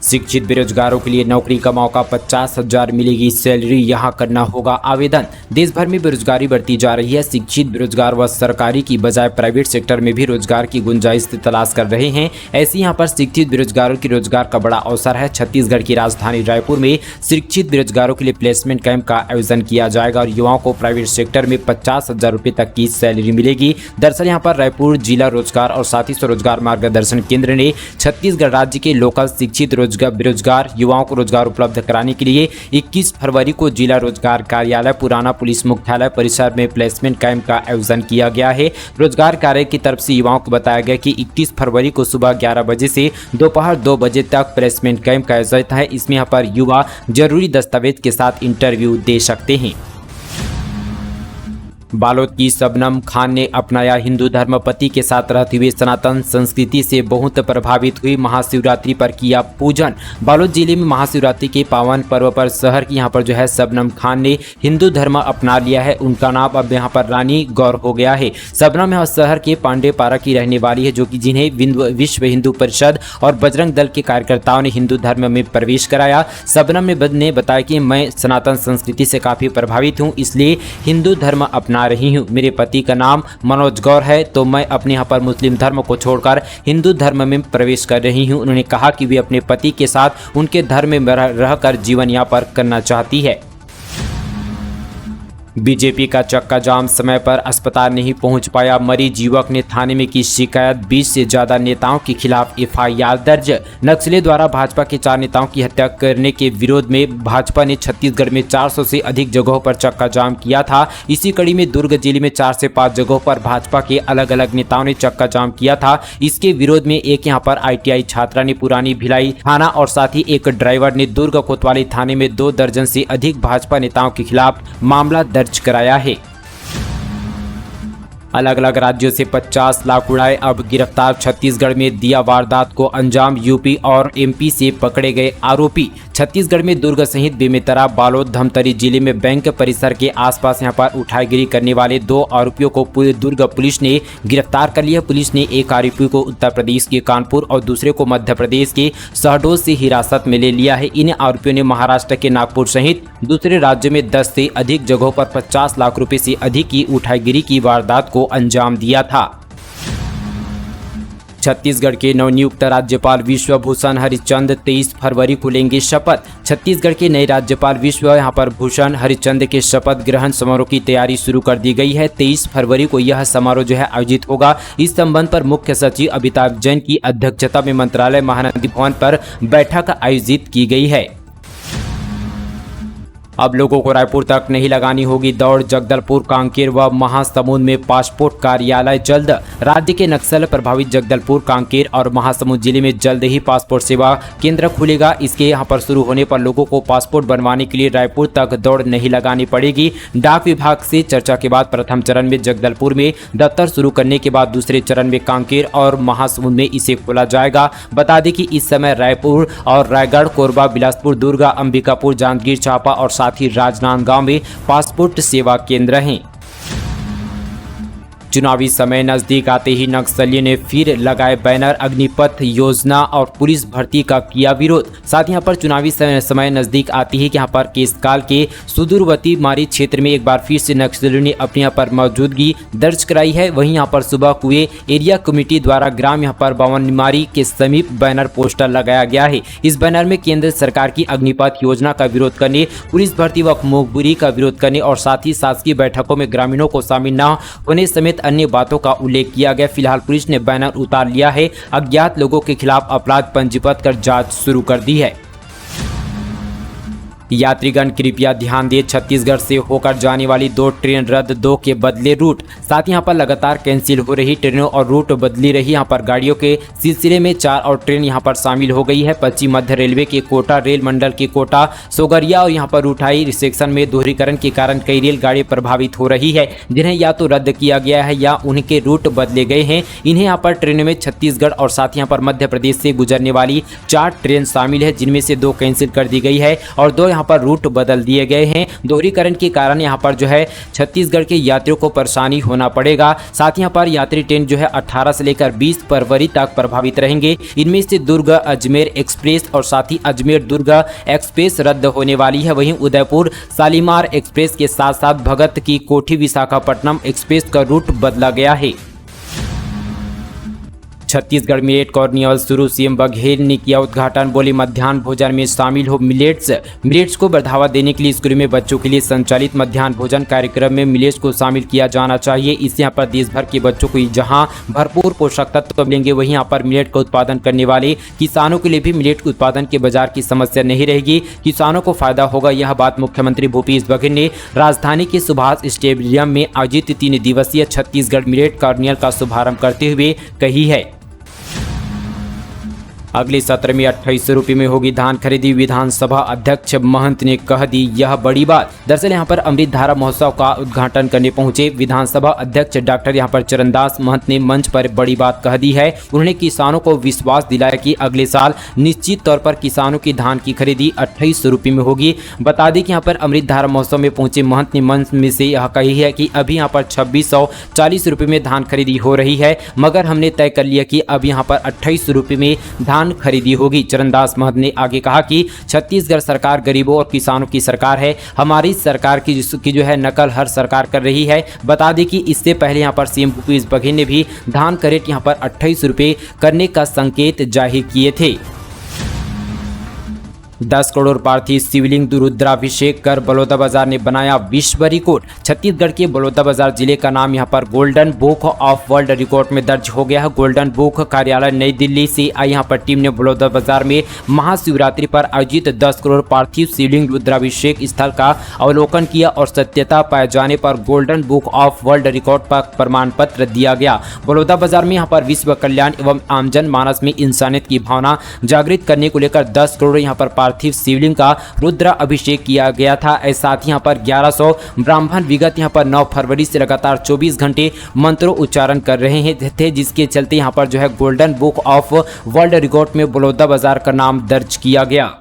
शिक्षित बेरोजगारों के लिए नौकरी का मौका, 50,000 मिलेगी सैलरी, यहाँ करना होगा आवेदन। देश भर में बेरोजगारी बढ़ती जा रही है। शिक्षित बेरोजगार व सरकारी की बजाय प्राइवेट सेक्टर में भी रोजगार की गुंजाइश तलाश कर रहे हैं। ऐसे यहाँ पर शिक्षित बेरोजगारों की रोजगार का बड़ा अवसर है। छत्तीसगढ़ की राजधानी रायपुर में शिक्षित बेरोजगारों के लिए प्लेसमेंट कैंप का आयोजन किया जाएगा और युवाओं को प्राइवेट सेक्टर में 50,000 रुपये तक की सैलरी मिलेगी। दरअसल यहाँ पर रायपुर जिला रोजगार और साथी स्वरोजगार मार्गदर्शन केंद्र ने छत्तीसगढ़ राज्य के लोकल शिक्षित बेरोजगार युवाओं को रोजगार उपलब्ध कराने के लिए 21 फरवरी को जिला रोजगार कार्यालय पुराना पुलिस मुख्यालय परिसर में प्लेसमेंट कैंप का आयोजन किया गया है। रोजगार कार्य की तरफ से युवाओं को बताया गया कि 31 फरवरी को सुबह 11 बजे से दोपहर 2 बजे तक प्लेसमेंट कैंप का आयोजन है। इसमें यहाँ पर युवा जरूरी दस्तावेज के साथ इंटरव्यू दे सकते हैं। बालोद की शबनम खान ने अपनाया हिंदू धर्म, पति के साथ रहते हुए सनातन संस्कृति से बहुत प्रभावित हुई। महाशिवरात्रि पर किया पूजन। बालोद जिले में महाशिवरात्रि के पावन पर्व पर शहर की यहाँ पर जो है शबनम खान ने हिंदू धर्म अपना लिया है। उनका नाम अब यहाँ पर रानी गौर हो गया है। शबनम यहाँ शहर के पांडे पारा की रहने वाली है, जो कि जिन्हें विश्व हिंदू परिषद और बजरंग दल के कार्यकर्ताओं ने हिंदू धर्म में प्रवेश कराया। शबनम ने बताया कि मैं सनातन संस्कृति से काफी प्रभावित हूँ, इसलिए हिंदू धर्म अपना रही हूँ। मेरे पति का नाम मनोज गौर है, तो मैं अपने यहाँ पर मुस्लिम धर्म को छोड़कर हिंदू धर्म में प्रवेश कर रही हूँ। उन्होंने कहा कि वे अपने पति के साथ उनके धर्म में रहकर जीवन यापन करना चाहती है। बीजेपी का चक्का जाम, समय पर अस्पताल नहीं पहुंच पाया मरीज युवक ने थाने में की शिकायत। 20 से ज्यादा नेताओं के खिलाफ एफआईआर दर्ज। नक्सलियों द्वारा भाजपा के 4 नेताओं की हत्या करने के विरोध में भाजपा ने छत्तीसगढ़ में 400 से अधिक जगहों पर चक्का जाम किया था। इसी कड़ी में दुर्ग जिले में 4 से 5 जगहों पर भाजपा के अलग अलग नेताओं ने चक्का जाम किया था। इसके विरोध में एक यहाँ पर ITI छात्रा ने पुरानी भिलाई थाना और साथ ही एक ड्राइवर ने दुर्ग कोतवाली थाने में 2 दर्जन से अधिक भाजपा नेताओं के खिलाफ मामला दर्ज कराया है। अलग अलग राज्यों से 50 लाख उड़ाए, अब गिरफ्तार। छत्तीसगढ़ में दिया वारदात को अंजाम। यूपी और MP से पकड़े गए आरोपी। छत्तीसगढ़ में दुर्ग सहित बेमेतरा, बालोद, धमतरी जिले में बैंक परिसर के आसपास यहां पर उठाईगिरी करने वाले 2 आरोपियों को दुर्ग पुलिस ने गिरफ्तार कर लिया। पुलिस ने एक आरोपी को उत्तर प्रदेश के कानपुर और दूसरे को मध्य प्रदेश के शहडोल से हिरासत में ले लिया है। इन आरोपियों ने महाराष्ट्र के नागपुर सहित दूसरे राज्यों में 10 से अधिक जगहों पर 50 लाख रुपए से अधिक की उठाईगिरी की वारदात को अंजाम दिया था। छत्तीसगढ़ के नवनियुक्त राज्यपाल विश्वभूषण हरिचंद 23 फरवरी को लेंगे शपथ। छत्तीसगढ़ के नए राज्यपाल भूषण हरिचंद के शपथ ग्रहण समारोह की तैयारी शुरू कर दी गई है। 23 फरवरी को यह समारोह जो है आयोजित होगा। इस संबंध पर मुख्य सचिव अमिताभ जैन की अध्यक्षता में मंत्रालय महानदी भवन पर बैठक आयोजित की गई है। अब लोगों को रायपुर तक नहीं लगानी होगी दौड़। जगदलपुर, कांकेर व महासमुंद में पासपोर्ट कार्यालय जल्द। राज्य के नक्सल प्रभावित जगदलपुर, कांकेर और महासमुंद जिले में जल्द ही पासपोर्ट सेवा केंद्र खुलेगा। इसके यहां पर शुरू होने पर लोगों को पासपोर्ट बनवाने के लिए रायपुर तक दौड़ नहीं लगानी पड़ेगी। डाक विभाग से चर्चा के बाद प्रथम चरण में जगदलपुर में दफ्तर शुरू करने के बाद दूसरे चरण में कांकेर और महासमुंद में इसे खोला जाएगा। बता दें कि इस समय रायपुर और रायगढ़, कोरबा, बिलासपुर, दुर्गा, अंबिकापुर, जांजगीर चांपा और साथ ही राजनांदगांव में पासपोर्ट सेवा केंद्र हैं। चुनावी समय नजदीक आते ही नक्सलियों ने फिर लगाए बैनर। अग्निपथ योजना और पुलिस भर्ती का किया विरोध। साथ यहाँ पर चुनावी समय नजदीक आती है कि यहाँ पर केसकाल के सुदूरवर्ती मारी क्षेत्र में एक बार फिर से नक्सलियों ने अपने यहाँ पर मौजूदगी दर्ज कराई है। वहीं यहाँ पर सुबह कुएं एरिया कमेटी द्वारा ग्राम यहाँ पर बावनमारी के समीप बैनर पोस्टर लगाया गया है। इस बैनर में केंद्र सरकार की अग्निपथ योजना का विरोध करने, पुलिस भर्ती व मुखबिरी का विरोध करने और साथ ही शासकीय बैठकों में ग्रामीणों को शामिल न होने समेत अन्य बातों का उल्लेख किया गया। फिलहाल पुलिस ने बैनर उतार लिया है। अज्ञात लोगों के खिलाफ अपराध पंजीबद्ध कर जांच शुरू कर दी है। यात्रीगण कृपया ध्यान दें, छत्तीसगढ़ से होकर जाने वाली 2 ट्रेन रद्द, 2 के बदले रूट। साथ ही यहाँ पर लगातार कैंसिल हो रही ट्रेनों और रूट बदली रही। यहाँ पर गाड़ियों के सिलसिले में 4 और ट्रेन यहाँ पर शामिल हो गई है। पश्चिम मध्य रेलवे के कोटा, रेल मंडल के कोटा, सोगरिया और यहाँ पर उठाई सेक्शन में दोहरीकरण के कारण कई रेलगाड़ी प्रभावित हो रही है, जिन्हें या तो रद्द किया गया है या उनके रूट बदले गए हैं। इन्हें यहाँ पर ट्रेनों में छत्तीसगढ़ और साथ यहाँ पर मध्य प्रदेश से गुजरने वाली 4 ट्रेन शामिल है, जिनमें से 2 कैंसिल कर दी गई है और 2 यहाँ पर रूट बदल दिए गए हैं। दोहरीकरण के कारण यहाँ पर जो है छत्तीसगढ़ के यात्रियों को परेशानी होना पड़ेगा। साथ ही यहाँ पर यात्री ट्रेन जो है 18 से लेकर 20 फरवरी तक प्रभावित रहेंगे। इनमें से दुर्ग अजमेर एक्सप्रेस और साथ ही अजमेर दुर्ग एक्सप्रेस रद्द होने वाली है। वहीं उदयपुर शालीमार एक्सप्रेस के साथ साथ भगत की कोठी विशाखापट्टनम एक्सप्रेस का रूट बदला गया है। छत्तीसगढ़ मिलेट कॉर्निवल शुरू, सीएम बघेल ने किया उद्घाटन। बोले मध्याह्न भोजन में शामिल हो मिलेट्स को बढ़ावा देने के लिए स्कूलों में बच्चों के लिए संचालित मध्याह्न भोजन कार्यक्रम में मिलेट्स को शामिल किया जाना चाहिए। इससे यहाँ पर देश भर के बच्चों को जहां भरपूर पोषक तत्व मिलेंगे, वहीं यहाँ पर मिलेट का उत्पादन करने वाले किसानों के लिए भी मिलेट के उत्पादन के बाजार की समस्या नहीं रहेगी, किसानों को फायदा होगा। यह बात मुख्यमंत्री भूपेश बघेल ने राजधानी के सुभाष स्टेडियम में आयोजित 3 दिवसीय छत्तीसगढ़ मिलेट कार्निवल का शुभारंभ करते हुए कही है। अगले सत्र में 2800 रुपये में होगी धान खरीदी, विधानसभा अध्यक्ष महंत ने कह दी यह बड़ी बात। दरअसल यहाँ पर अमृत धारा महोत्सव का उद्घाटन करने पहुंचे विधानसभा अध्यक्ष डॉक्टर यहाँ पर चरणदास महंत ने मंच पर बड़ी बात कह दी है। उन्होंने किसानों को विश्वास दिलाया कि अगले साल निश्चित तौर पर किसानों की धान की खरीदी 2800 रुपये में होगी। बता दें कि यहाँ पर अमृत धारा महोत्सव में पहुंचे महंत ने मंच में से यह कही है कि अभी यहाँ पर 2640 रुपये में धान खरीदी हो रही है, मगर हमने तय कर लिया कि अब यहाँ पर 2800 रुपये में धान खरीदी होगी। चरणदास महंत ने आगे कहा कि छत्तीसगढ़ सरकार गरीबों और किसानों की सरकार है। हमारी सरकार की जो है नकल हर सरकार कर रही है। बता दें कि इससे पहले यहाँ पर सीएम भूपेश बघेल ने भी धान करेट यहाँ पर 2800 रुपये करने का संकेत जाहिर किए थे। 10 करोड़ पार्थिव शिवलिंग रुद्राभिषेक कर बलौदाबाजार ने बनाया विश्व रिकॉर्ड। छत्तीसगढ़ के बलौदाबाजार जिले का नाम यहां पर golden book of world record में दर्ज हो गया है। गोल्डन बुक कार्यालय नई दिल्ली से आई यहां पर टीम ने बलौदाबाजार में महाशिवरात्रि पर आयोजित 10 करोड़ पार्थिव शिवलिंग रुद्राभिषेक स्थल का अवलोकन किया और सत्यता पाए जाने पर golden book of world record पर प्रमाण पत्र दिया गया। बलौदाबाजार में यहाँ पर विश्व कल्याण एवं आमजन मानस में इंसानियत की भावना जागृत करने को लेकर 10 करोड़ यहाँ पर पार्थिव शिवलिंग का रुद्रा अभिषेक किया गया था। साथ ही यहाँ पर 1100 ब्राह्मण विगत यहाँ पर 9 फरवरी से लगातार 24 घंटे मंत्रों उच्चारण कर रहे थे, जिसके चलते यहाँ पर जो है golden book of world record में बलौदाबाजार का नाम दर्ज किया गया।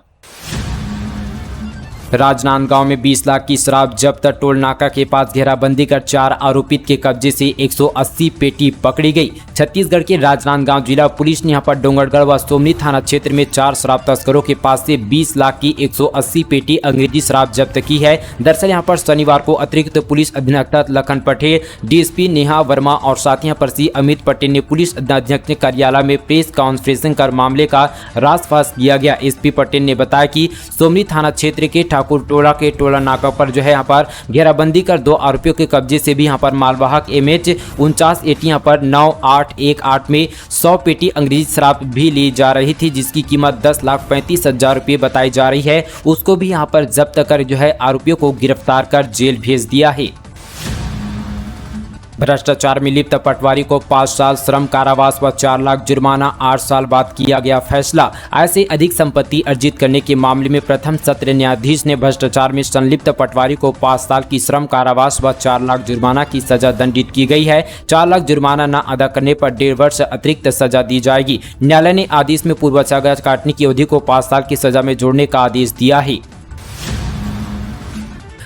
राजनांदगांव में 20 लाख की शराब जब्त, टोल नाका के पास घेराबंदी कर 4 आरोपित के कब्जे से 180 पेटी पकड़ी गई। छत्तीसगढ़ के राजनांदगांव जिला पुलिस ने यहां पर डोंगरगढ़ व सोमनी थाना क्षेत्र में 4 शराब तस्करों के पास से 20 लाख की 180 पेटी अंग्रेजी शराब जब्त की है। दरअसल यहां पर शनिवार को अतिरिक्त पुलिस अधीक्षक लखन पटेल, डीएसपी नेहा वर्मा और साथ ही पर सी अमित पटेल ने पुलिस अधीक्षक कार्यालय में प्रेस कॉन्फ्रेंसिंग कर मामले का राजफाश किया गया। एसपी पटेल ने बताया कि सोमनी थाना क्षेत्र के ठाकुर टोला के टोला नाका पर जो है यहाँ पर घेराबंदी कर 2 आरोपियों के कब्जे से भी यहाँ पर मालवाहक MH49 एटी यहाँ पर 9818 में 100 पेटी अंग्रेजी शराब भी ली जा रही थी, जिसकी कीमत 10,35,000 रुपये बताई जा रही है। उसको भी यहाँ पर जब्त कर जो है आरोपियों को गिरफ्तार कर जेल भेज दिया है। भ्रष्टाचार में लिप्त पटवारी को 5 साल श्रम कारावास व 4 लाख जुर्माना, 8 साल बाद किया गया फैसला। आय से अधिक संपत्ति अर्जित करने के मामले में प्रथम सत्र न्यायाधीश ने भ्रष्टाचार में संलिप्त पटवारी को 5 साल की श्रम कारावास व 4 लाख जुर्माना की सजा दंडित की गई है। 4 लाख जुर्माना न अदा करने पर 1.5 वर्ष अतिरिक्त सजा दी जाएगी। न्यायालय ने आदेश में पूर्व सजा काटने की अवधि को 5 साल की सजा में जोड़ने का आदेश दिया है।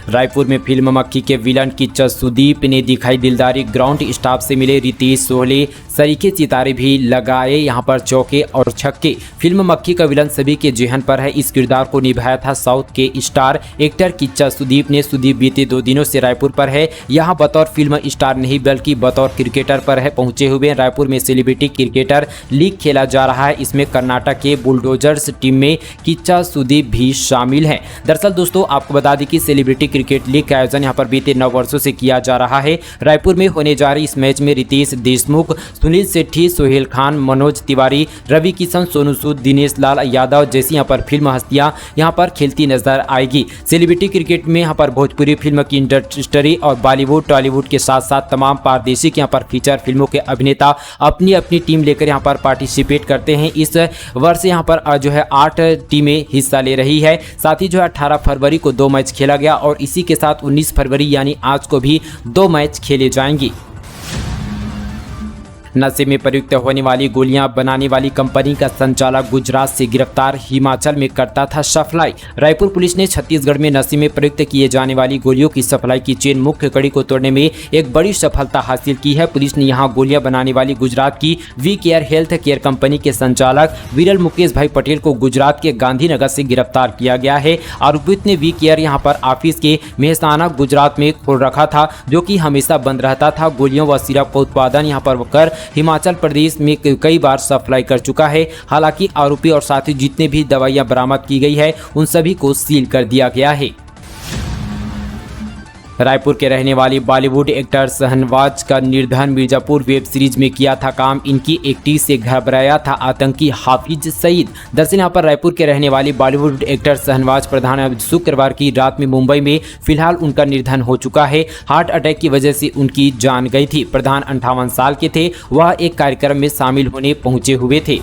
रायपुर में फिल्म मक्खी के विलन किच्चा सुदीप ने दिखाई दिलदारी, ग्राउंड स्टाफ से मिले रितेश सोहले, सरीखे सितारे भी लगाए यहां पर चौके और छक्के। फिल्म मक्खी का विलन सभी के जेहन पर है। इस किरदार को निभाया था साउथ के स्टार एक्टर किच्चा सुदीप ने। सुदीप बीते 2 दिनों से रायपुर पर है, यहाँ बतौर फिल्म स्टार नहीं बल्कि बतौर क्रिकेटर पर है पहुंचे हुए। रायपुर में सेलिब्रिटी क्रिकेटर लीग खेला जा रहा है, इसमें कर्नाटक के बुलडोजर्स टीम में किच्चा सुदीप भी शामिल है। दरअसल दोस्तों आपको बता दें कि सेलिब्रिटी क्रिकेट लीग का आयोजन यहां पर बीते 9 वर्षों से किया जा रहा है। रायपुर में होने जा रही इस मैच में रितेश देशमुख, सुनील सेठी, सोहेल खान, मनोज तिवारी, रवि किशन, सोनू सूद, दिनेश लाल यादव जैसी यहां पर फिल्म हस्तियां यहां पर खेलती नजर आएगी। सेलिब्रिटी क्रिकेट में यहां पर भोजपुरी फिल्म की इंडस्ट्री और बॉलीवुड टॉलीवुड के साथ साथ तमाम प्रादेशिक यहां पर फीचर फिल्मों के अभिनेता अपनी अपनी टीम लेकर यहां पर पार्टिसिपेट करते हैं। इस वर्ष यहां पर जो है 8 टीमें हिस्सा ले रही है। साथ ही जो है 18 फरवरी को 2 मैच खेला गया और इसी के साथ 19 फरवरी यानी आज को भी 2 मैच खेले जाएंगे। नशे में प्रयुक्त होने वाली गोलियां बनाने वाली कंपनी का संचालक गुजरात से गिरफ्तार, हिमाचल में करता था सप्लाई। रायपुर पुलिस ने छत्तीसगढ़ में नशे में प्रयुक्त किए जाने वाली गोलियों की सप्लाई की चेन मुख्य कड़ी को तोड़ने में एक बड़ी सफलता हासिल की है। पुलिस ने यहां गोलियां बनाने वाली गुजरात की we care health care company के संचालक विरल मुकेश भाई पटेल को गुजरात के गांधीनगर से गिरफ्तार किया गया है। आरोपित ने वी केयर यहां पर ऑफिस के मेहसाना गुजरात में खोल रखा था, जो कि हमेशा बंद रहता था। गोलियों व सिरप का उत्पादन यहां पर कर हिमाचल प्रदेश में कई बार सप्लाई कर चुका है। हालांकि आरोपी और साथी जितने भी दवाइयां बरामद की गई है उन सभी को सील कर दिया गया है। रायपुर के रहने वाली बॉलीवुड एक्टर शहनवाज का निर्धन मिर्जापुर वेब सीरीज में किया था काम। इनकी एक्टिंग से घबराया था आतंकी हाफिज सईद। दरअसल यहाँ पर रायपुर के रहने वाली बॉलीवुड एक्टर शहनवाज प्रधान शुक्रवार की रात में मुंबई में फिलहाल उनका निर्धन हो चुका है। हार्ट अटैक की वजह से उनकी जान गई थी। प्रधान 58 साल के थे। वह एक कार्यक्रम में शामिल होने पहुंचे हुए थे।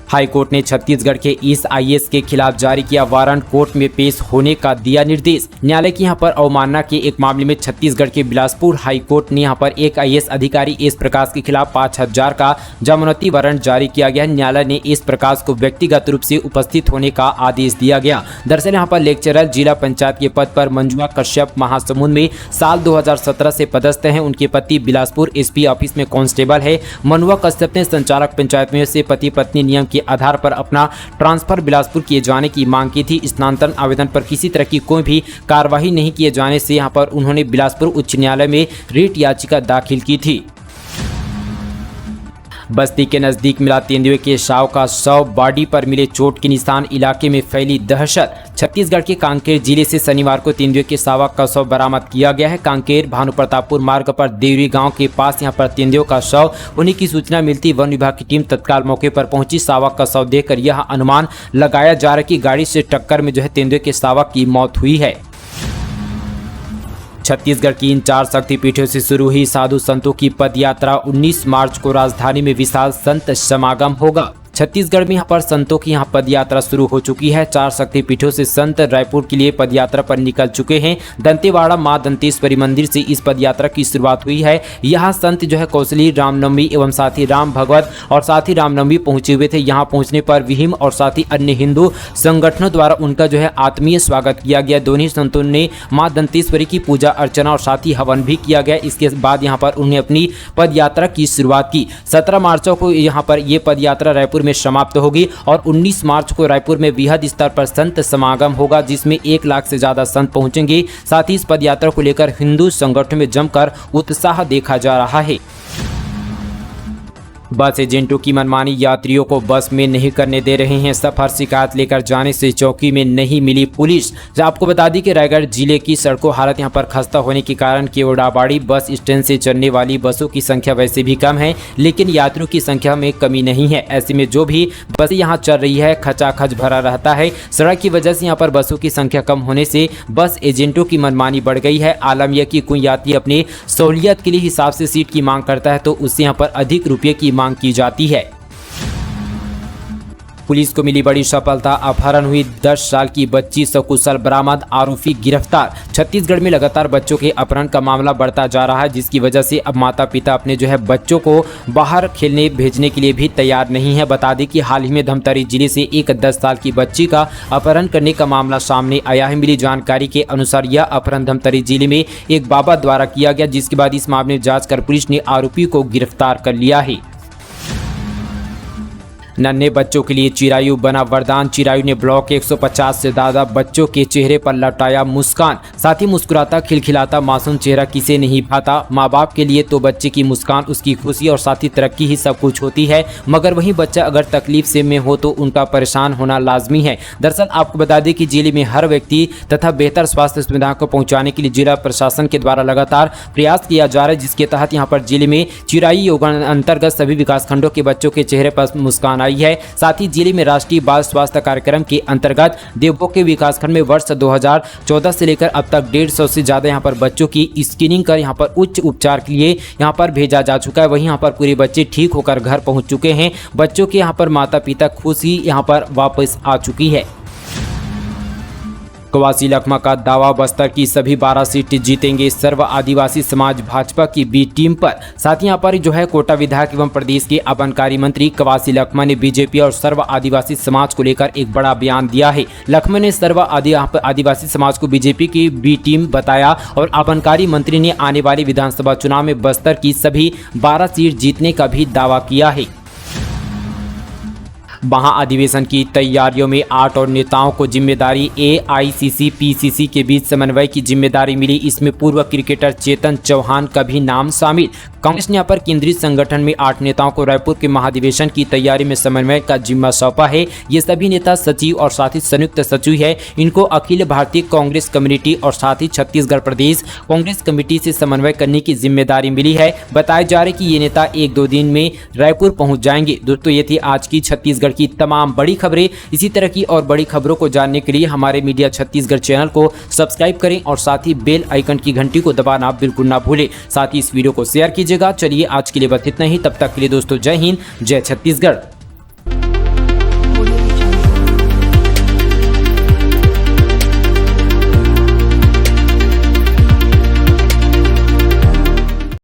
हाईकोर्ट ने छत्तीसगढ़ के इस आईएएस के खिलाफ जारी किया वारंट, कोर्ट में पेश होने का दिया निर्देश। न्यायालय की यहां पर अवमानना के एक मामले में छत्तीसगढ़ के बिलासपुर हाईकोर्ट ने यहां पर एक आईएएस अधिकारी एस प्रकाश के खिलाफ 5,000 का जमानती वारंट जारी किया गया। न्यायालय ने एस प्रकाश को व्यक्तिगत रूप से उपस्थित होने का आदेश दिया गया। दरअसल यहां पर लेक्चरर जिला पंचायत के पद पर मंजुआ कश्यप महासमुंद में साल 2017 से पदस्थ हैं। उनके पति बिलासपुर एसपी ऑफिस में कांस्टेबल है। मंजुआ कश्यप ने संचालक पंचायत में से पति पत्नी नियम के आधार पर अपना ट्रांसफर बिलासपुर किए जाने की मांग की थी। स्थानांतरण आवेदन पर किसी तरह की कोई भी कार्यवाही नहीं किए जाने से यहां पर उन्होंने बिलासपुर उच्च न्यायालय में रिट याचिका दाखिल की थी। बस्ती के नजदीक मिला तेंदुए के शव का शव, बॉडी पर मिले चोट के निशान, इलाके में फैली दहशत। छत्तीसगढ़ के कांकेर जिले से शनिवार को तेंदुए के शावक का शव बरामद किया गया है। कांकेर भानुप्रतापपुर मार्ग पर देवरी गांव के पास यहां पर तेंदुए का शव होने की सूचना मिलती वन विभाग की टीम तत्काल मौके पर पहुंची। शावक का शव देखकर यह अनुमान लगाया जा रहा है कि गाड़ी से टक्कर में तेंदुए के शावक की मौत हुई है। छत्तीसगढ़ की इन 4 शक्तिपीठों से शुरू हुई साधु संतों की पदयात्रा 19 मार्च को राजधानी में विशाल संत समागम होगा। छत्तीसगढ़ में यहाँ पर संतों की यहाँ पदयात्रा शुरू हो चुकी है। 4 शक्तिपीठों से संत रायपुर के लिए पदयात्रा पर निकल चुके हैं। दंतेवाड़ा मां दंतेश्वरी मंदिर से इस पदयात्रा की शुरुआत हुई है। यहाँ संत कौशली रामनवमी एवं साथ ही राम भगवत और साथ ही रामनवमी पहुंचे हुए थे। यहाँ पहुंचने पर विहिम और साथ ही अन्य हिंदू संगठनों द्वारा उनका आत्मीय स्वागत किया गया। दोनों संतों ने मां दंतेश्वरी की पूजा अर्चना और साथ ही हवन भी किया गया। इसके बाद यहाँ पर उन्हें अपनी पदयात्रा की शुरुआत की। 17 मार्च को यहाँ पर ये पदयात्रा रायपुर में समाप्त होगी और 19 मार्च को रायपुर में वृहद स्तर पर संत समागम होगा, जिसमें 1 लाख से ज्यादा संत पहुंचेंगे। साथ ही इस पदयात्रा को लेकर हिंदू संगठन में जमकर उत्साह देखा जा रहा है। बस एजेंटों की मनमानी, यात्रियों को बस में नहीं करने दे रहे हैं सफर। शिकायत लेकर जाने से चौकी में नहीं मिली पुलिस। आपको बता दी कि रायगढ़ जिले की सड़कों हालत यहां पर खस्ता होने के कारण केवड़ाबाड़ी बस स्टैंड से चलने वाली बसों की संख्या वैसे भी कम है, लेकिन यात्रियों की संख्या में कमी नहीं है। ऐसे में जो भी बस यहां चल रही है खचाखच भरा रहता है। सड़क की वजह से यहां पर बसों की संख्या कम होने से बस एजेंटों की मनमानी बढ़ गई है। आलम यह कि कोई यात्री अपने सहूलियत के लिए हिसाब से सीट की मांग करता है तो उससे यहां पर अधिक रुपये की मांग की जाती है। पुलिस को मिली बड़ी सफलता, अपहरण हुई 10 साल की बच्ची सकुशल बरामद, आरोपी गिरफ्तार। छत्तीसगढ़ में लगातार बच्चों के अपहरण का मामला बढ़ता जा रहा है, जिसकी वजह से अब माता पिता अपने बच्चों को बाहर खेलने भेजने के लिए भी तैयार नहीं है। बता दें कि हाल ही में धमतरी जिले से एक 10 साल की बच्ची का अपहरण करने का मामला सामने आया है। मिली जानकारी के अनुसार यह अपहरण धमतरी जिले में एक बाबा द्वारा किया गया, जिसके बाद इस मामले में जांच कर पुलिस ने आरोपी को गिरफ्तार कर लिया है। नन्हे बच्चों के लिए चिरायु बना वरदान। चिरायु ने ब्लॉक के 150 से ज्यादा बच्चों के चेहरे पर लौटाया मुस्कान। साथ ही मुस्कुराता खिलखिलाता मासूम चेहरा किसे नहीं भाता। माँ बाप के लिए तो बच्चे की मुस्कान, उसकी खुशी और साथ ही तरक्की ही सब कुछ होती है, मगर वहीं बच्चा अगर तकलीफ से में हो तो उनका परेशान होना लाजमी है। दरअसल आपको बता दें कि जिले में हर व्यक्ति तथा बेहतर स्वास्थ्य सुविधाओं को पहुँचाने के लिए जिला प्रशासन के द्वारा लगातार प्रयास किया जा रहा है, जिसके तहत यहाँ पर जिले में चिरायु योजना अंतर्गत सभी विकासखंडों के बच्चों के चेहरे पर मुस्कान आई है। साथ ही जिले में राष्ट्रीय बाल स्वास्थ्य कार्यक्रम के अंतर्गत देवभोग के विकासखंड में वर्ष 2014 से लेकर अब तक 150 से ज्यादा यहां पर बच्चों की स्क्रीनिंग कर यहां पर उच्च उपचार के लिए यहां पर भेजा जा चुका है। वहीं यहां पर पूरे बच्चे ठीक होकर घर पहुंच चुके हैं। बच्चों के यहां पर माता पिता खुशी यहां पर वापस आ चुकी है। कवासी लखमा का दावा, बस्तर की सभी 12 सीट जीतेंगे सर्व आदिवासी समाज भाजपा की बी टीम पर। साथ ही यहाँ पर जो है कोटा विधायक एवं प्रदेश के आबकारी मंत्री कवासी लखमा ने बीजेपी और सर्व आदिवासी समाज को लेकर एक बड़ा बयान दिया है। लखमा ने सर्व आदिवासी समाज को बीजेपी की बी टीम बताया और आबकारी मंत्री ने आने वाले विधानसभा चुनाव में बस्तर की सभी 12 सीट जीतने का भी दावा किया है। महाअधिवेशन की तैयारियों में 8 और नेताओं को जिम्मेदारी, एआईसीसी पीसीसी के बीच समन्वय की जिम्मेदारी मिली। इसमें पूर्व क्रिकेटर चेतन चौहान का भी नाम शामिल। कांग्रेस ने यहाँ पर केंद्रीय संगठन में 8 नेताओं को रायपुर के महाधिवेशन की तैयारी में समन्वय का जिम्मा सौंपा है। ये सभी नेता सचिव और साथ ही संयुक्त सचिव है। इनको अखिल भारतीय कांग्रेस कमेटी और साथ ही छत्तीसगढ़ प्रदेश कांग्रेस कमेटी से समन्वय करने की जिम्मेदारी मिली है। बताया जा रहा है कि ये नेता 1-2 दिन में रायपुर पहुंच जाएंगे। दोस्तों, ये थी आज की छत्तीसगढ़ की तमाम बड़ी खबरें। इसी तरह की और बड़ी खबरों को जानने के लिए हमारे मीडिया छत्तीसगढ़ चैनल को सब्सक्राइब करें और साथ ही बेल आइकन की घंटी को दबाना बिल्कुल ना भूलें। साथ ही इस वीडियो को शेयर कीजिएगा। चलिए आज के लिए बस इतना ही। तब तक के लिए दोस्तों, जय हिंद, जय छत्तीसगढ़।